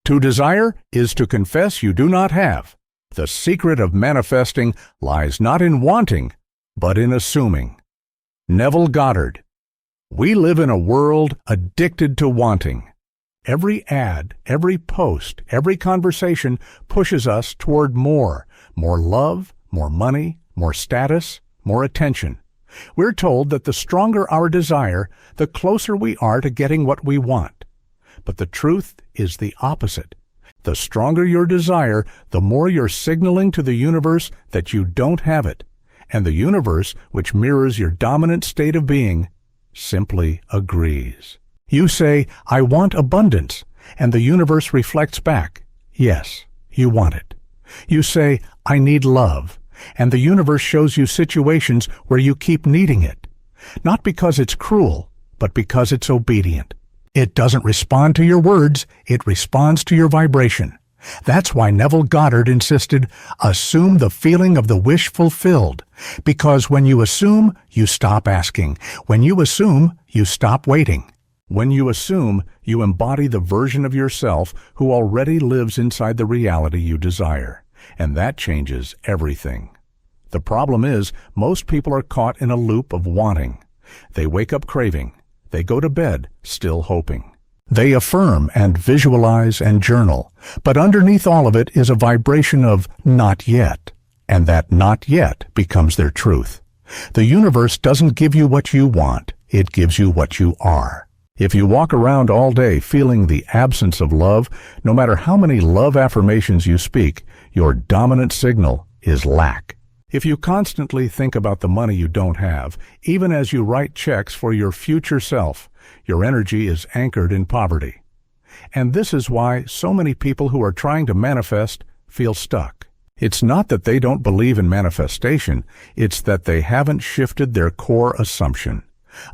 To desire is to confess you do not have. The secret of manifesting lies not in wanting, but in assuming. Neville Goddard. We live in a world addicted to wanting. Every ad, every post, every conversation pushes us toward more love, more money, more status, more attention. We're told that the stronger our desire, the closer we are to getting what we want. But the truth is the opposite. The stronger your desire, the more you're signaling to the universe that you don't have it. And the universe, which mirrors your dominant state of being, simply agrees. You say, I want abundance, and the universe reflects back, yes, you want it. You say, I need love, and the universe shows you situations where you keep needing it. Not because it's cruel, but because it's obedient. It doesn't respond to your words, it responds to your vibration. That's why Neville Goddard insisted, assume the feeling of the wish fulfilled. Because when you assume, you stop asking. When you assume, you stop waiting. When you assume, you embody the version of yourself who already lives inside the reality you desire. And that changes everything. The problem is, most people are caught in a loop of wanting. They wake up craving. They go to bed still hoping. They affirm and visualize and journal. But underneath all of it is a vibration of not yet. And that not yet becomes their truth. The universe doesn't give you what you want. It gives you what you are. If you walk around all day feeling the absence of love, no matter how many love affirmations you speak, your dominant signal is lack. If you constantly think about the money you don't have, even as you write checks for your future self, your energy is anchored in poverty. And this is why so many people who are trying to manifest feel stuck. It's not that they don't believe in manifestation, it's that they haven't shifted their core assumption.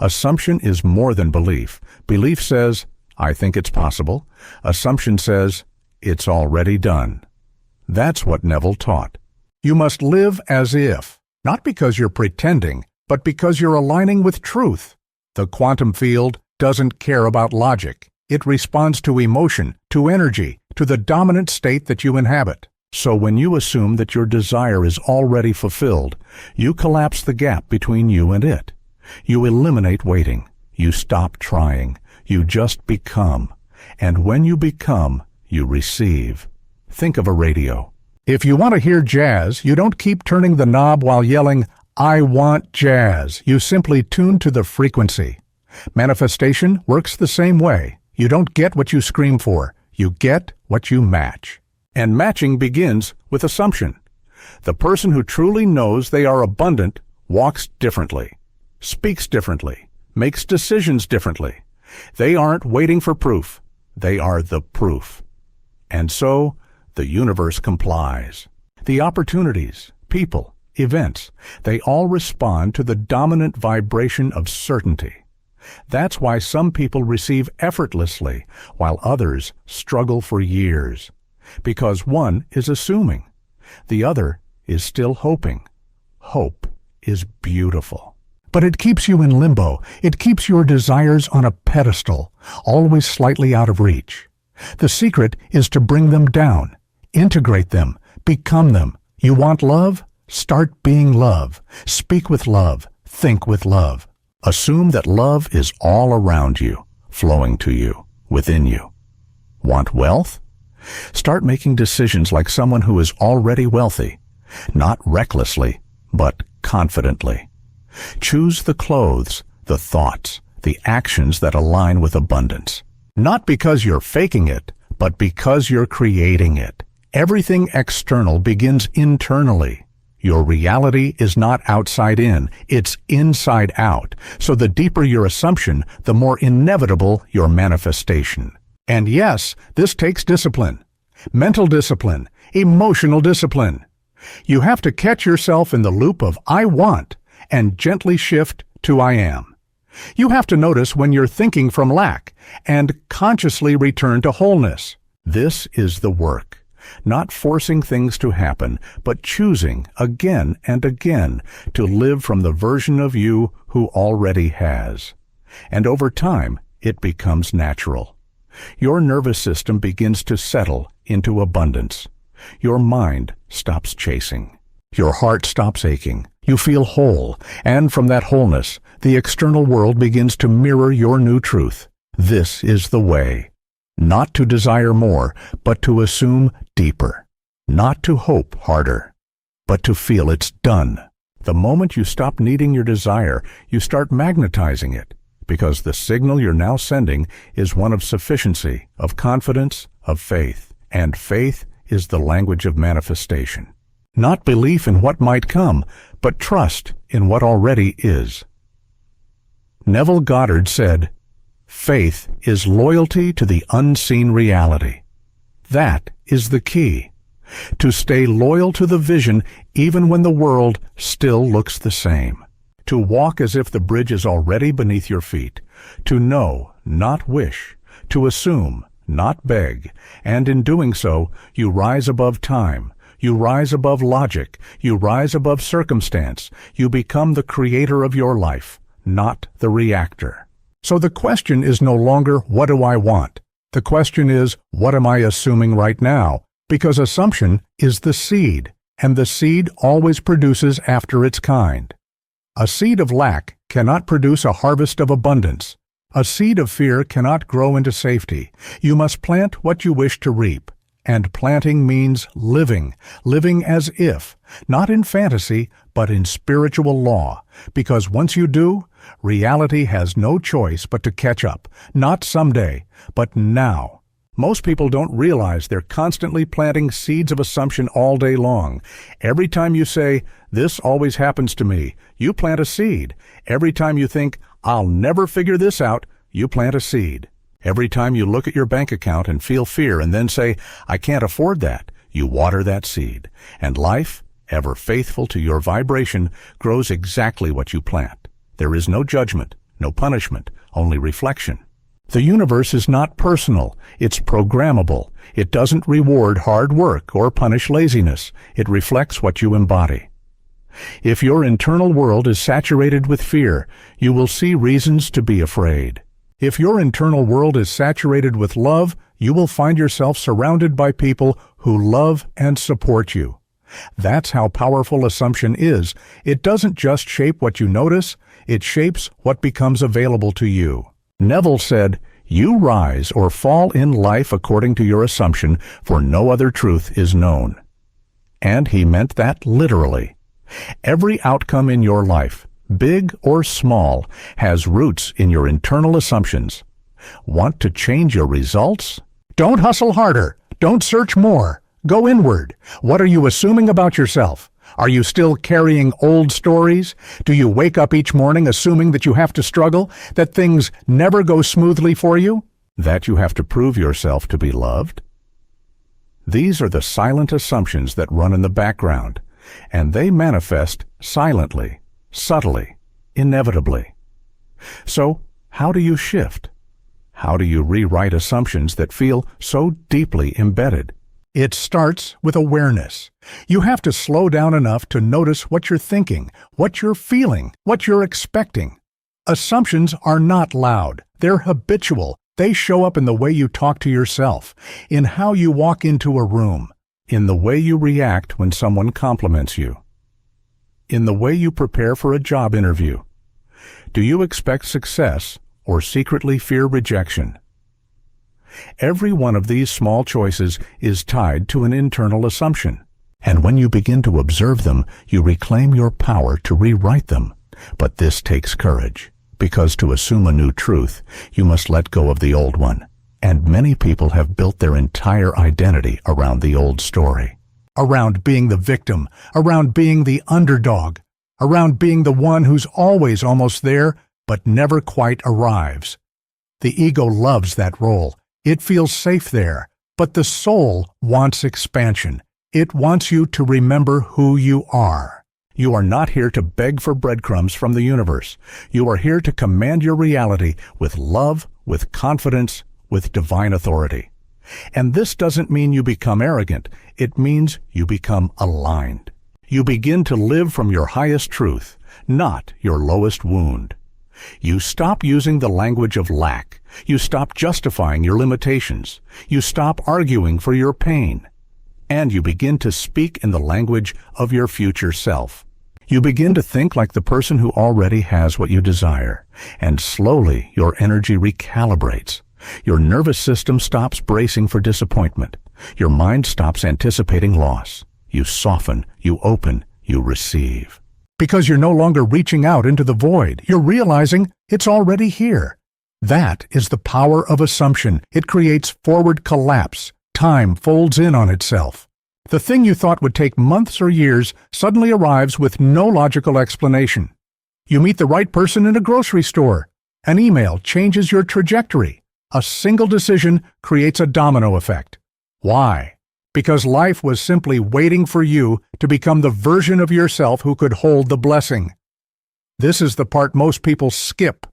Assumption is more than belief. Belief says, I think it's possible. Assumption says, it's already done. That's what Neville taught. You must live as if, not because you're pretending, but because you're aligning with truth. The quantum field doesn't care about logic. It responds to emotion, to energy, to the dominant state that you inhabit. So when you assume that your desire is already fulfilled, you collapse the gap between you and it. You eliminate waiting. You stop trying. You just become. And when you become, you receive. Think of a radio. If you want to hear jazz, you don't keep turning the knob while yelling, I want jazz. You simply tune to the frequency. Manifestation works the same way. You don't get what you scream for. You get what you match. And matching begins with assumption. The person who truly knows they are abundant walks differently, speaks differently, makes decisions differently. They aren't waiting for proof. They are the proof. And so, the universe complies. The opportunities, people, events, they all respond to the dominant vibration of certainty. That's why some people receive effortlessly, while others struggle for years. Because one is assuming. The other is still hoping. Hope is beautiful. But it keeps you in limbo. It keeps your desires on a pedestal, always slightly out of reach. The secret is to bring them down, integrate them, become them. You want love? Start being love. Speak with love. Think with love. Assume that love is all around you, flowing to you, within you. Want wealth? Start making decisions like someone who is already wealthy, not recklessly, but confidently. Choose the clothes, the thoughts, the actions that align with abundance. Not because you're faking it, but because you're creating it. Everything external begins internally. Your reality is not outside in, it's inside out. So the deeper your assumption, the more inevitable your manifestation. And yes, this takes discipline. Mental discipline, emotional discipline. You have to catch yourself in the loop of I want and gently shift to I am. You have to notice when you're thinking from lack and consciously return to wholeness. This is the work. Not forcing things to happen, but choosing again and again to live from the version of you who already has. And over time, it becomes natural. Your nervous system begins to settle into abundance. Your mind stops chasing. Your heart stops aching. You feel whole, and from that wholeness, the external world begins to mirror your new truth. This is the way. Not to desire more, but to assume deeper. Not to hope harder, but to feel it's done. The moment you stop needing your desire, you start magnetizing it, because the signal you're now sending is one of sufficiency, of confidence, of faith. And faith is the language of manifestation. Not belief in what might come, but trust in what already is. Neville Goddard said, "Faith is loyalty to the unseen reality." That is the key. To stay loyal to the vision even when the world still looks the same. To walk as if the bridge is already beneath your feet. To know, not wish. To assume, not beg. And in doing so, you rise above time. You rise above logic. You rise above circumstance. You become the creator of your life, not the reactor. So the question is no longer, what do I want? The question is, what am I assuming right now? Because assumption is the seed, and the seed always produces after its kind. A seed of lack cannot produce a harvest of abundance. A seed of fear cannot grow into safety. You must plant what you wish to reap. And planting means living as if, not in fantasy, but in spiritual law. Because once you do, reality has no choice but to catch up, not someday, but now. Most people don't realize they're constantly planting seeds of assumption all day long. Every time you say, "This always happens to me," you plant a seed. Every time you think, "I'll never figure this out," you plant a seed. Every time you look at your bank account and feel fear and then say, "I can't afford that," you water that seed. And life, ever faithful to your vibration, grows exactly what you plant. There is no judgment, no punishment, only reflection. The universe is not personal, it's programmable. It doesn't reward hard work or punish laziness. It reflects what you embody. If your internal world is saturated with fear, you will see reasons to be afraid. If your internal world is saturated with love, you will find yourself surrounded by people who love and support you. That's how powerful assumption is. It doesn't just shape what you notice, it shapes what becomes available to you. Neville said, "You rise or fall in life according to your assumption, for no other truth is known." And he meant that literally. Every outcome in your life, big or small, has roots in your internal assumptions. Want to change your results? Don't hustle harder. Don't search more. Go inward. What are you assuming about yourself? Are you still carrying old stories? Do you wake up each morning assuming that you have to struggle, that things never go smoothly for you, that you have to prove yourself to be loved? These are the silent assumptions that run in the background, and they manifest silently, subtly, inevitably. So, how do you shift? How do you rewrite assumptions that feel so deeply embedded? It starts with awareness. You have to slow down enough to notice what you're thinking, what you're feeling, what you're expecting. Assumptions are not loud. They're habitual. They show up in the way you talk to yourself, in how you walk into a room, in the way you react when someone compliments you, in the way you prepare for a job interview. Do you expect success or secretly fear rejection? Every one of these small choices is tied to an internal assumption. And when you begin to observe them, you reclaim your power to rewrite them. But this takes courage, because to assume a new truth, you must let go of the old one. And many people have built their entire identity around the old story. Around being the victim, around being the underdog, around being the one who's always almost there, but never quite arrives. The ego loves that role. It feels safe there, but the soul wants expansion. It wants you to remember who you are. You are not here to beg for breadcrumbs from the universe. You are here to command your reality with love, with confidence, with divine authority. And this doesn't mean you become arrogant. It means you become aligned. You begin to live from your highest truth, not your lowest wound. You stop using the language of lack. You stop justifying your limitations. You stop arguing for your pain. And you begin to speak in the language of your future self. You begin to think like the person who already has what you desire, and slowly your energy recalibrates. Your nervous system stops bracing for disappointment. Your mind stops anticipating loss. You soften, you open, you receive. Because you're no longer reaching out into the void, you're realizing it's already here. That is the power of assumption. It creates forward collapse. Time folds in on itself. The thing you thought would take months or years suddenly arrives with no logical explanation. You meet the right person in a grocery store. An email changes your trajectory. A single decision creates a domino effect. Why? Because life was simply waiting for you to become the version of yourself who could hold the blessing. This is the part most people skip.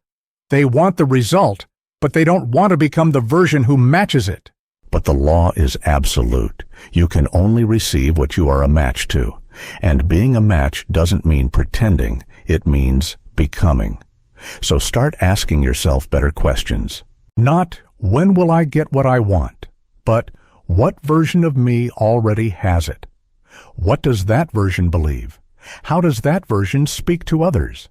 They want the result, but they don't want to become the version who matches it. But the law is absolute. You can only receive what you are a match to. And being a match doesn't mean pretending. It means becoming. So start asking yourself better questions. Not, when will I get what I want? But, what version of me already has it? What does that version believe? How does that version speak to others?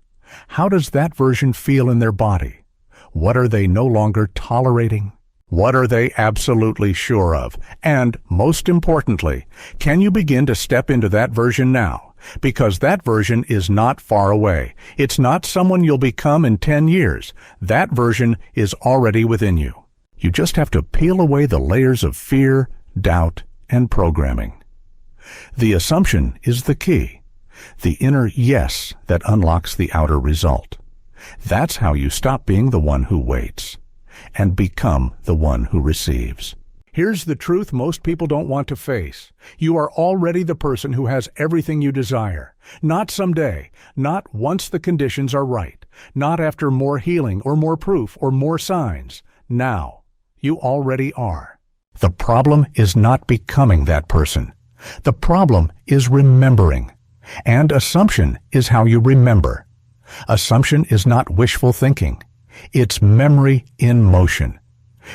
How does that version feel in their body? What are they no longer tolerating? What are they absolutely sure of? And, most importantly, can you begin to step into that version now? Because that version is not far away. It's not someone you'll become in 10 years. That version is already within you. You just have to peel away the layers of fear, doubt, and programming. The assumption is the key. The inner yes that unlocks the outer result. That's how you stop being the one who waits and become the one who receives. Here's the truth most people don't want to face. You are already the person who has everything you desire. Not someday, not once the conditions are right, not after more healing or more proof or more signs. Now, you already are. The problem is not becoming that person. The problem is remembering. And assumption is how you remember. Assumption is not wishful thinking. It's memory in motion.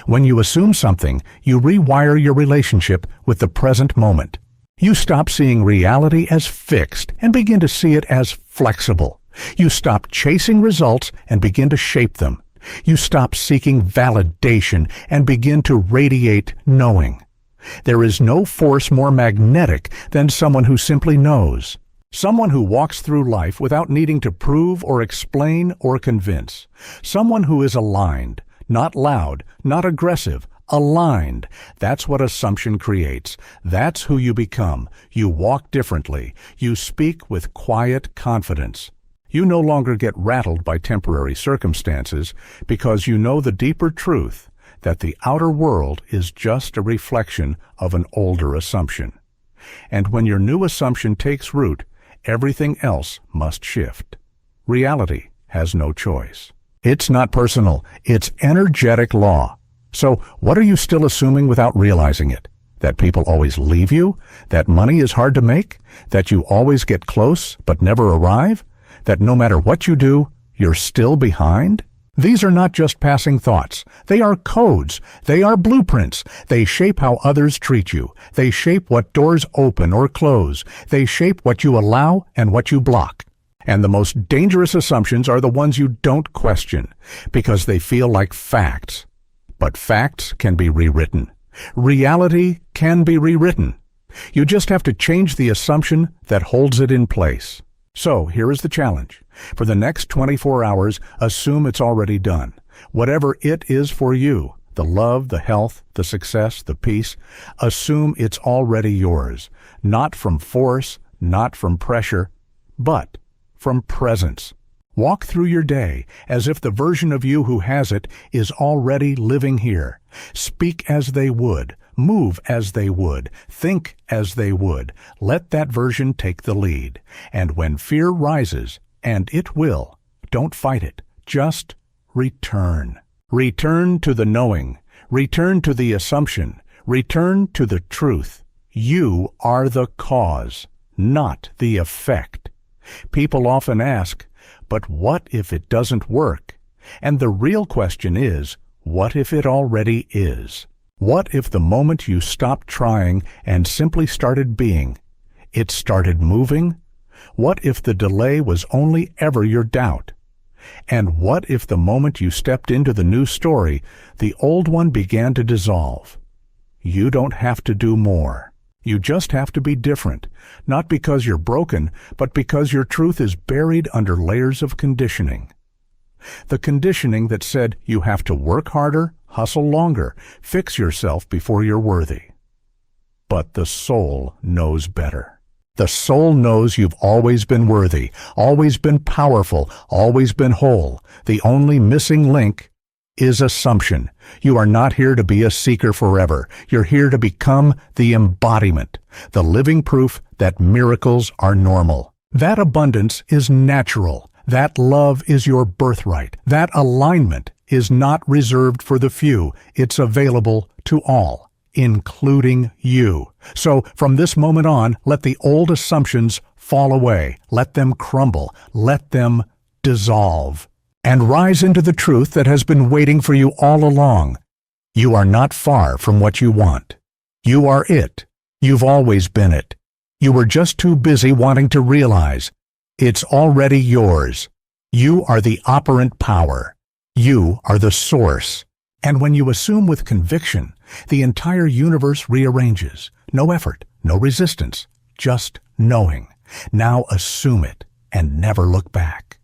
When you assume something, you rewire your relationship with the present moment. You stop seeing reality as fixed and begin to see it as flexible. You stop chasing results and begin to shape them. You stop seeking validation and begin to radiate knowing. There is no force more magnetic than someone who simply knows. Someone who walks through life without needing to prove or explain or convince. Someone who is aligned, not loud, not aggressive, aligned. That's what assumption creates. That's who you become. You walk differently. You speak with quiet confidence. You no longer get rattled by temporary circumstances because you know the deeper truth that the outer world is just a reflection of an older assumption. And when your new assumption takes root, everything else must shift. Reality has no choice. It's not personal, it's energetic law. So what are you still assuming without realizing it? That people always leave you? That money is hard to make? That you always get close but never arrive? That no matter what you do, you're still behind? These are not just passing thoughts. They are codes. They are blueprints. They shape how others treat you. They shape what doors open or close. They shape what you allow and what you block. And the most dangerous assumptions are the ones you don't question, because they feel like facts. But facts can be rewritten. Reality can be rewritten. You just have to change the assumption that holds it in place. So, here is the challenge. For the next 24 hours, assume it's already done. Whatever it is for you, the love, the health, the success, the peace, assume it's already yours. Not from force, not from pressure, but from presence. Walk through your day as if the version of you who has it is already living here. Speak as they would. Move as they would. Think as they would. Let that version take the lead. And when fear rises, and it will, don't fight it. Just return. Return to the knowing. Return to the assumption. Return to the truth. You are the cause, not the effect. People often ask, but what if it doesn't work? And the real question is, What if it already is? What if the moment you stopped trying and simply started being, it started moving? What if the delay was only ever your doubt? And what if the moment you stepped into the new story, the old one began to dissolve? You don't have to do more. You just have to be different, not because you're broken, but because your truth is buried under layers of conditioning. The conditioning that said you have to work harder, hustle longer, fix yourself before you're worthy. But the soul knows better. The soul knows you've always been worthy, always been powerful, always been whole. The only missing link is assumption. You are not here to be a seeker forever. You're here to become the embodiment, the living proof that miracles are normal. That abundance is natural. That love is your birthright. That alignment is not reserved for the few. It's available to all, including you. So from this moment on, let the old assumptions fall away. Let them crumble. Let them dissolve. And rise into the truth that has been waiting for you all along. You are not far from what you want. You are it. You've always been it. You were just too busy wanting to realize it's already yours. You are the operant power. You are the source. And when you assume with conviction, the entire universe rearranges. No effort, no resistance, just knowing. Now assume it and never look back.